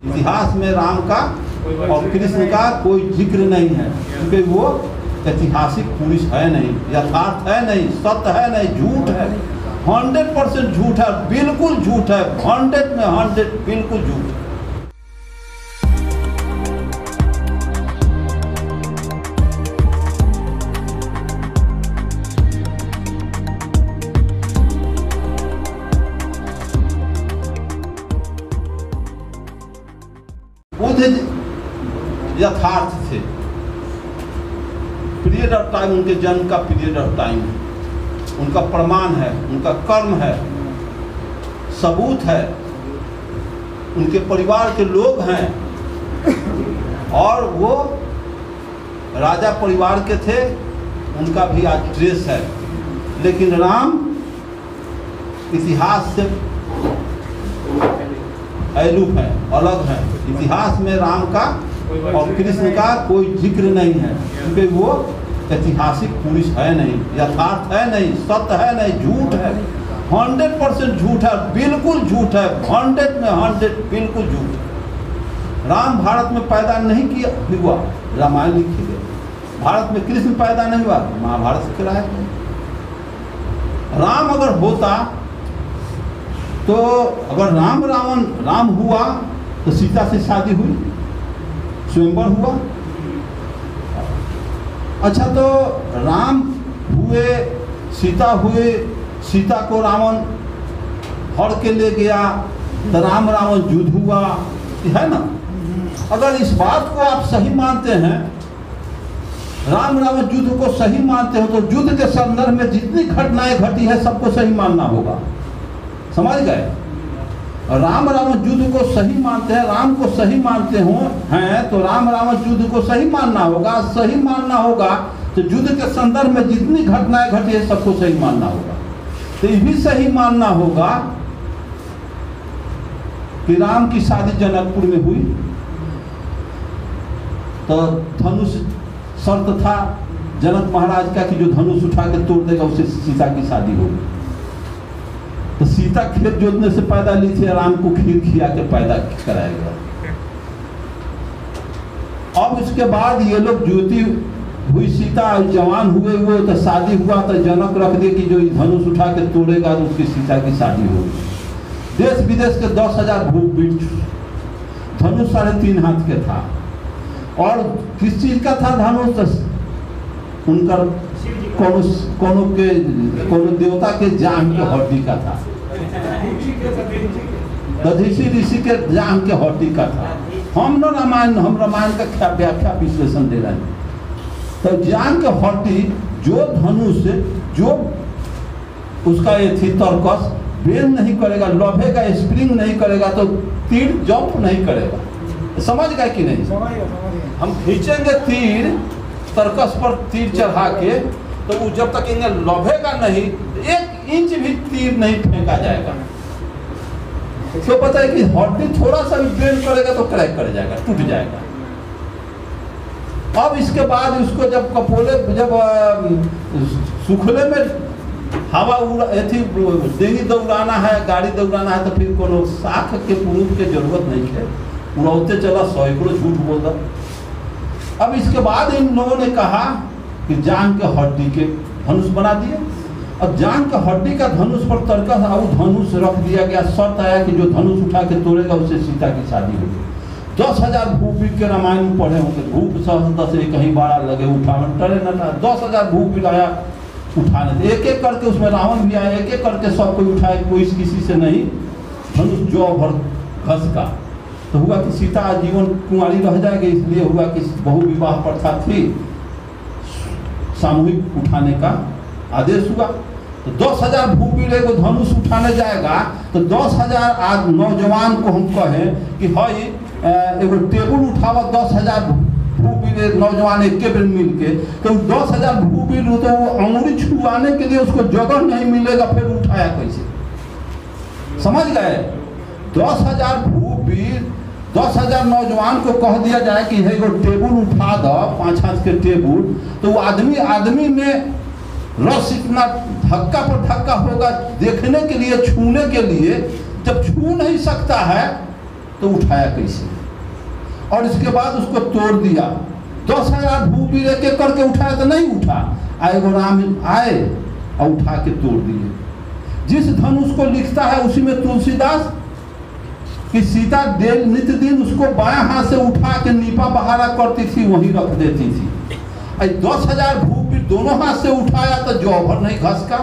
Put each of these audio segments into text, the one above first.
इतिहास में राम का और कृष्ण का कोई जिक्र नहीं है, क्योंकि वो ऐतिहासिक पुरुष है नहीं, यथार्थ है नहीं, सत्य है नहीं, झूठ है, 100% झूठ है, बिल्कुल झूठ है, 100 में 100 बिल्कुल झूठ है। बुद्ध यथार्थ थे, पीरियड ऑफ टाइम उनके जन्म का पीरियड ऑफ टाइम है, उनका प्रमाण है, उनका कर्म है, सबूत है, उनके परिवार के लोग हैं और वो राजा परिवार के थे, उनका भी आज ट्रेस है। लेकिन राम इतिहास से अलग है, अलग है। इतिहास में राम का और कृष्ण का कोई जिक्र नहीं है, क्योंकि वो ऐतिहासिक पुरुष है नहीं, यथार्थ है नहीं, सत्य है नहीं, झूठ है, 100% झूठ है, बिल्कुल झूठ है, 100 में 100 बिल्कुल झूठ है। राम भारत में पैदा नहीं किया हुआ, रामायण लिखी गई। भारत में कृष्ण पैदा नहीं हुआ, महाभारत से कराया गया। राम अगर होता तो अगर राम हुआ तो सीता से शादी हुई, स्वयंवर हुआ। अच्छा, तो राम हुए, सीता हुए, सीता को रावण हर के ले गया, तो राम रावण युद्ध हुआ, है ना। अगर इस बात को आप सही मानते हैं, राम रावण युद्ध को सही मानते हो, तो युद्ध के संदर्भ में जितनी घटनाएं घटी है सबको सही मानना होगा, समझ गए। राम रावण युद्ध को सही मानते हैं, राम को सही मानते हो हैं, तो राम रावण युद्ध को सही मानना होगा। सही मानना होगा तो युद्ध के संदर्भ में जितनी घटनाएं घटी है सबको सही मानना होगा। तो ये भी सही मानना होगा कि राम की शादी जनकपुर में हुई, तो धनुष शर्त था जनक महाराज का कि जो धनुष उठा के तोड़ देगा उससे सीता की शादी होगी। तो सीता खेत जोतने से पैदा ली थी, राम को खीर खिया के पैदा कराएगा। अब इसके बाद ये लोग ज्योति हुई, सीता जवान हुए तो शादी हुआ, तो जनक रख दिए कि जो धनुष उठा के तोड़ेगा तो उसकी सीता की शादी होगी। देश विदेश के 10,000 भूप बीट, धनुष 3.5 हाथ के था। और किस चीज का था धनुष? उनका कोनो देवता के जांग के हड्डी का था, दधीसी ऋषि के जांग के हड्डी का था। हम रामायण का व्याख्या विश्लेषण दे रहे हैं। तो जांग के हड्डी, जो धनुष जो उसका ये थी तर्कस, बेंड नहीं करेगा, लभेगा, स्प्रिंग नहीं करेगा, तो तीर जंप नहीं करेगा। समझ गए कि नहीं? हम खींचेंगे तीर, तर्कस पर तीर चढ़ा के, तो वो जब तक इन्हें लभेगा नहीं, 1 इंच भी तीर नहीं फेंका जाएगा। तो पता है कि हड्डी थोड़ा सा भी बेंड करेगा तो क्रैक कर जाएगा, टूट जाएगा। अब इसके बाद उसको जब कपोले, जब सुखले में हवा डेंगी दौड़ाना है, गाड़ी दौड़ाना है, तो फिर कोनो साख के पुरूष के जरूरत नहीं है, उड़ाते चला, सैकड़ों झूठ बोलता। अब इसके बाद इन लोगों ने कहा कि जांग के हड्डी के धनुष बना दिए। अब जांग के हड्डी का धनुष पर तर्कस धनुष रख दिया गया। शर्त आया कि जो धनुष उठा के तोड़ेगा उससे सीता की शादी होगी। 10,000 भूपीठ के रामायण में पढ़े होंगे, भूप सहस्त्र से कहीं 12 लगे उठावन, टरे न 10,000 भूपीठ आया उठाने, एक एक करके उसमें रावण भी आया, एक एक करके सब कोई उठाए, कोई किसी से नहीं, धनुष जो भर घस का। तो हुआ कि सीता आजीवन कुंवारी रह जाएगी, इसलिए हुआ कि बहुविवाह प्रथा थी, सामूहिक उठाने का आदेश हुआ। तो 10,000 भूपीठ को धनुष उठाने जाएगा, तो 10,000 आज नौजवान को हम कहें कि हई एगो टेबुल उठावा, 10,000 भूपीठ नौजवान एक बेर मिल के, तो 10,000 भूपीठ तो वो अंगुली छुआने के लिए उसको जगह नहीं मिलेगा, फिर उठाया कैसे? समझ गए? 10,000 भूपीठ, 10,000 नौजवान को कह दिया जाए कि है वो टेबुल उठा दो, 5 हाथ के टेबुल, तो वो आदमी में रस इतना धक्का पर धक्का होगा देखने के लिए, छूने के लिए। जब छू नहीं सकता है तो उठाया कैसे? और इसके बाद उसको तोड़ दिया। 10,000 भूपीर एक एक करके उठाया तो नहीं उठा, आएगो राम आए और उठा के तोड़ दिए। जिस धनुष को लिखता है उसी में तुलसीदास कि सीता नित्य दिन उसको बायां हाथ से उठा के नीपा बहारा करती थी, वहीं रख देती थी। 10,000 भूपीर दोनों हाथ से उठाया तो जौहर नहीं घसका।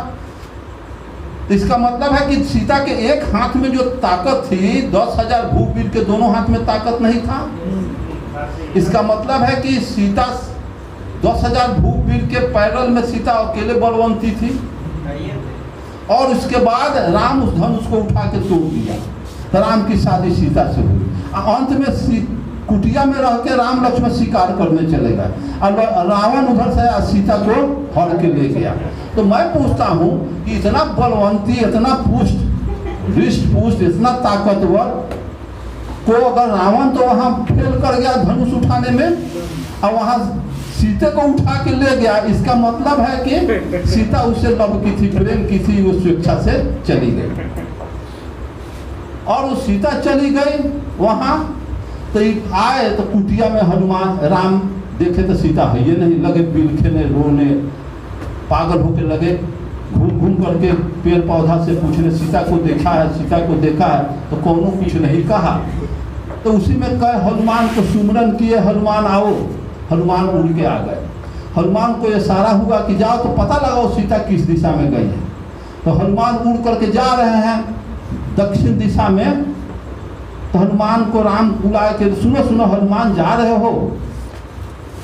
इसका मतलब है कि सीता के एक हाथ में जो ताकत थी, 10,000 भूपीर के दोनों हाथ में ताकत नहीं था। इसका मतलब है कि सीता 10,000 भूपीर के पैरल में सीता अकेले बलवंती थी। और उसके बाद राम उस धनुष को उठा के तोड़ दिया, तो राम की शादी सीता से हुई। अंत में कुटिया में रह के राम लक्ष्मण शिकार करने चले गए और रावण उधर से सीता को हर के ले गया। तो मैं पूछता हूँ कि इतना बलवंती, इतना पुष्ट हृष्ट पुष्ट, इतना ताकतवर को अगर रावण तो वहाँ फेल कर गया धनुष उठाने में, और वहाँ सीता को उठा के ले गया, इसका मतलब है कि सीता उससे लव की थी, प्रेम की थी, उस स्वेच्छा से चली गई। और वो सीता चली गई वहाँ, तो आए तो कुटिया में हनुमान राम देखे तो सीता है ये नहीं, लगे बिलखने रोने, पागल होके लगे, घूम घूम करके पेड़ पौधा से पूछने सीता को देखा है, सीता को देखा है, तो कौनों कुछ नहीं कहा। तो उसी में कहे हनुमान को सुमरन किए, हनुमान आओ। हनुमान उड़ के आ गए। हनुमान को इशारा हुआ कि जाओ तो पता लगाओ सीता किस दिशा में गई है। तो हनुमान उड़ करके जा रहे हैं दक्षिण दिशा में। तो हनुमान को राम बुलाए के सुनो सुनो हनुमान जा रहे हो,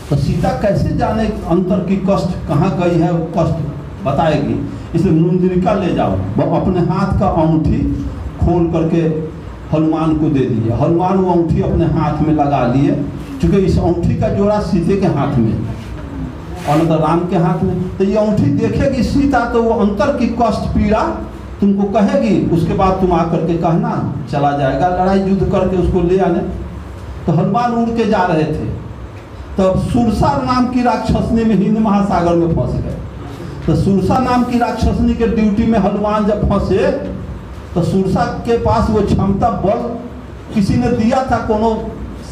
तो सीता कैसे जाने अंतर की कष्ट कहाँ गई है, वो कष्ट बताएगी, इसलिए मुंद्रिका ले जाओ। वो अपने हाथ का अंगूठी खोल करके हनुमान को दे दिए। हनुमान वो अंगूठी अपने हाथ में लगा लिए, क्योंकि इस अंगूठी का जोड़ा सीते के हाथ में और तो राम के हाथ में। तो ये अंगूठी देखेगी सीता तो वो अंतर की कष्ट पीड़ा तुमको कहेगी, उसके बाद तुम आकर के कहना, चला जाएगा लड़ाई युद्ध करके उसको ले आने। तो हनुमान उड़ के जा रहे थे, तब सुरसा नाम की राक्षसनी में हिंद महासागर में फंस गए। तो सुरसा नाम की राक्षसनी के ड्यूटी में हनुमान जब फंसे, तो सुरसा के पास वो क्षमता बल किसी ने दिया था, कोनो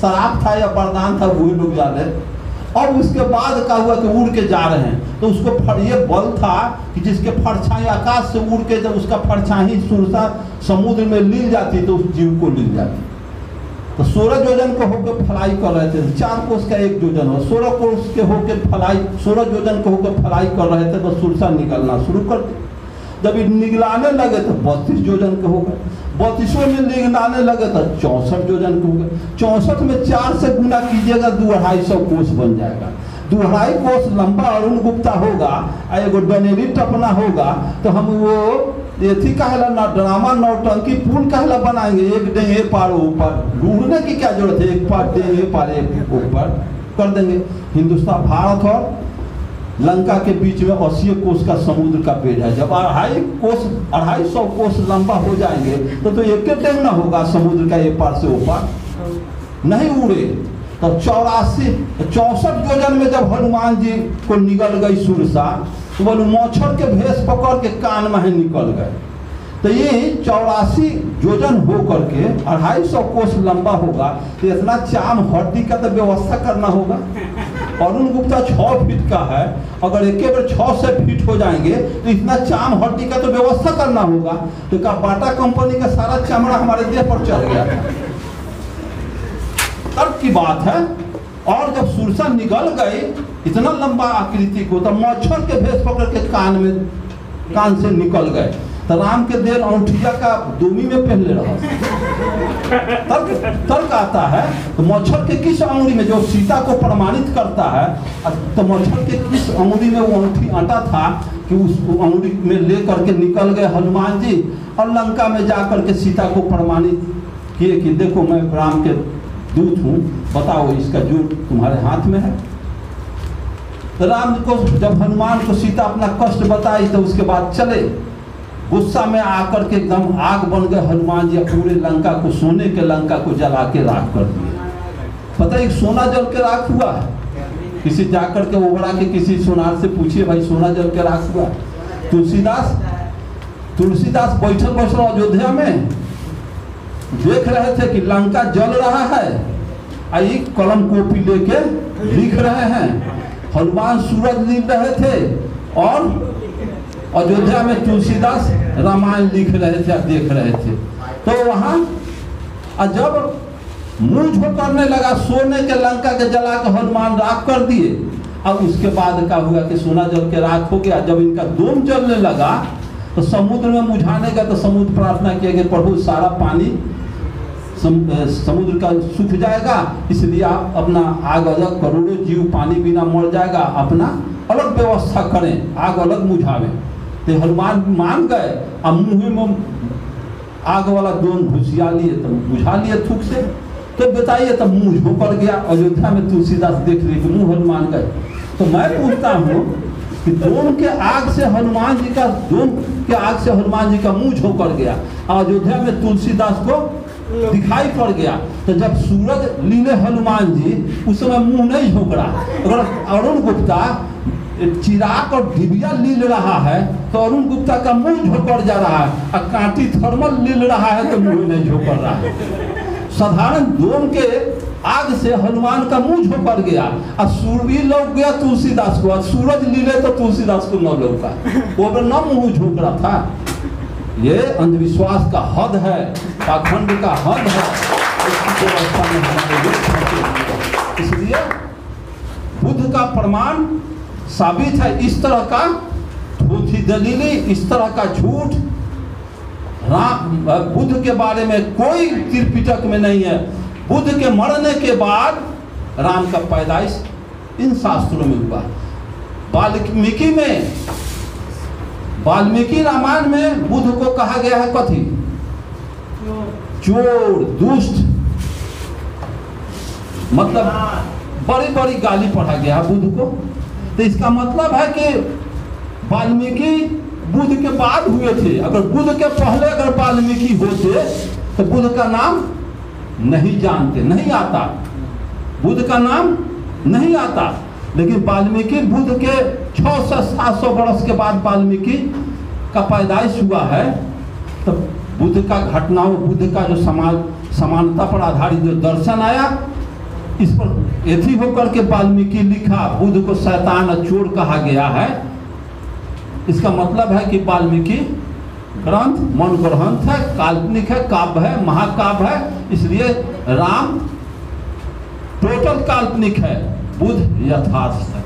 शराब था या वरदान था, वही लोग जा रहे। और उसके बाद का हुआ कि उड़ के जा रहे हैं, तो उसको ये बल था कि जिसके परछाई आकाश से उड़ के जब उसका परछाई सुरसा समुद्र में लील जाती तो उस जीव को लील जाती। तो 16 योजन को होकर फलाई कर रहे थे, 4 कोस का 1 योजन हो, 16 कोस के होकर फलाई, 16 योजन को होकर फलाई कर रहे थे, तो सुरसा निकलना शुरू कर दी। जब निगलाने लगे तो 32 योजन के हो गए, 32 में निगलाने लगे तो 64 योजन के हो गए। 64 में 4 से गुना कीजिएगा 250 कोस बन जाएगा। 250 कोस लंबा अरुण गुप्ता होगा, एगो डनेरी टपना होगा, तो हम वो एथी कहला ना ड्रामा नौटंकी पुल कहला बनाएंगे। एक डेंगे पार ऊपर, ढूंढने की क्या जरूरत है, एक पार डेंगे पार एक ऊपर कर देंगे। हिंदुस्तान भारत और लंका के बीच में 80 कोस का समुद्र का पेड़ है। जब 250 कोस लंबा हो जाएंगे तो एक टाइम ना होगा समुद्र का ये पार से ऊपर, नहीं उड़े। तो 64 योजन में जब हनुमान जी को निकल गई सुरसा, तो बोलो मच्छर के भेष पकड़ के कान में निकल गए। तो ये 84 योजन हो करके 250 कोस लंबा होगा, तो इतना चाम हड्डी का तो व्यवस्था करना होगा। अरुण गुप्ता 6 फीट का है, अगर एक बार 6 से फीट हो जाएंगे तो इतना चाम हड्डी का तो व्यवस्था करना होगा। तो क्या बाटा कंपनी का सारा चमड़ा हमारे देह पर चढ़ गया था? तब की बात है। और जब सुरसा निकल गई इतना लंबा आकृति को, तो मच्छर के भेष पकड़ के कान से निकल गए। तो राम के देर अंगूठिया का दूमी में पहले रहा। तर्क आता है तो मच्छर के किस अंगुली में, जो सीता को प्रमाणित करता है, तो मच्छर के किस अंगुली में वो अंगूठी अटा था कि उस अंगुली में ले करके निकल गए हनुमान जी, और लंका में जा करके सीता को प्रमाणित किए कि देखो मैं राम के दूत हूँ, बताओ इसका जो तुम्हारे हाथ में है। तो राम को जब हनुमान को सीता अपना कष्ट बताई, तो उसके बाद चले गुस्सा में आकर के एकदम आग बन गए हनुमान जी, पूरे लंका को, सोने के लंका को जला के राख कर दिए। पता है सोना जल के राख हुआ है? किसी जाकर के उभरा के किसी सोनार से पूछिए भाई सोना जल के राख हुआ? तुलसीदास बैठल अयोध्या में देख रहे थे कि लंका जल रहा है, आई कलम कॉपी लेके लिख रहे हैं। हनुमान सूरज लिख रहे थे और अयोध्या में तुलसीदास रामायण लिख रहे थे, देख रहे थे। तो वहाँ जब मुंह झो करने लगा, सोने के लंका के जला के हनुमान राख कर दिए। अब उसके बाद क्या हुआ कि सोना जल के राख हो गया। जब इनका दोम जलने लगा तो समुद्र में मुझाने का, तो समुद्र प्रार्थना किया कि प्रभु सारा पानी समुद्र का सूख जाएगा, इसलिए आप अपना आग अलग, करोड़ों जीव पानी बिना मर जाएगा, अपना अलग व्यवस्था करें, आग अलग मुझावे। तो हनुमान मान गए, अब मुँह में आग वाला दोन घुसिया लिए, तो बुझा लिए थूक से। तो बताइए, तब मुँह झोंकर गया। अयोध्या में तुलसीदास देख रहे कि मुँह हनुमान गए। तो मैं पूछता हूँ कि दोम के आग से हनुमान जी का, दोम के आग से हनुमान जी का मुँह झोंकर गया, अयोध्या में तुलसीदास को दिखाई पड़ गया। तो जब सूरज लीले हनुमान जी, उस समय मुँह नहीं झोंक रहा। अगर अरुण गुप्ता चिराग और डिबिया लील रहा है तो अरुण गुप्ता का मुंह झोंकर जा रहा है, और कांटी थर्मल लील रहा है तो मुंह नहीं झोंकर रहा है। साधारण दोम के आग से हनुमान का मुंह झोंकर गया, और सूर्य लौक गया तुलसीदास को, और सूरज लीले तो तुलसीदास को न लौका, वो न मुंह झोंक रहा था। ये अंधविश्वास का हद है, पाखंड का हद है। इसलिए बुद्ध का प्रमाण साबित है। इस तरह का झूठी दलीली, इस तरह का झूठ बुद्ध के बारे में कोई त्रिपिटक में नहीं है। बुद्ध के मरने के बाद राम का पैदाइश इन शास्त्रों में हुआ। वाल्मीकि रामायण में बुद्ध को कहा गया है कथी? चोर, दुष्ट, मतलब बड़ी बड़ी गाली पढ़ा गया बुद्ध को। तो इसका मतलब है कि वाल्मीकि बुद्ध के बाद हुए थे। अगर बुद्ध के पहले अगर वाल्मीकि होते तो बुद्ध का नाम नहीं जानते, नहीं आता, बुद्ध का नाम नहीं आता। लेकिन वाल्मीकि बुद्ध के 600-700 वर्ष के बाद वाल्मीकि का पैदाइश हुआ है। तो बुद्ध का घटनाओं, बुद्ध का जो समानता पर आधारित जो दर्शन आया, इस पर एथी होकर के वाल्मीकि लिखा। बुद्ध को शैतान और चोर कहा गया है। इसका मतलब है कि वाल्मीकि ग्रंथ मन ग्रंथ है, काल्पनिक है, काव्य है, महाकाव्य है। इसलिए राम टोटल काल्पनिक है, बुद्ध यथार्थ है।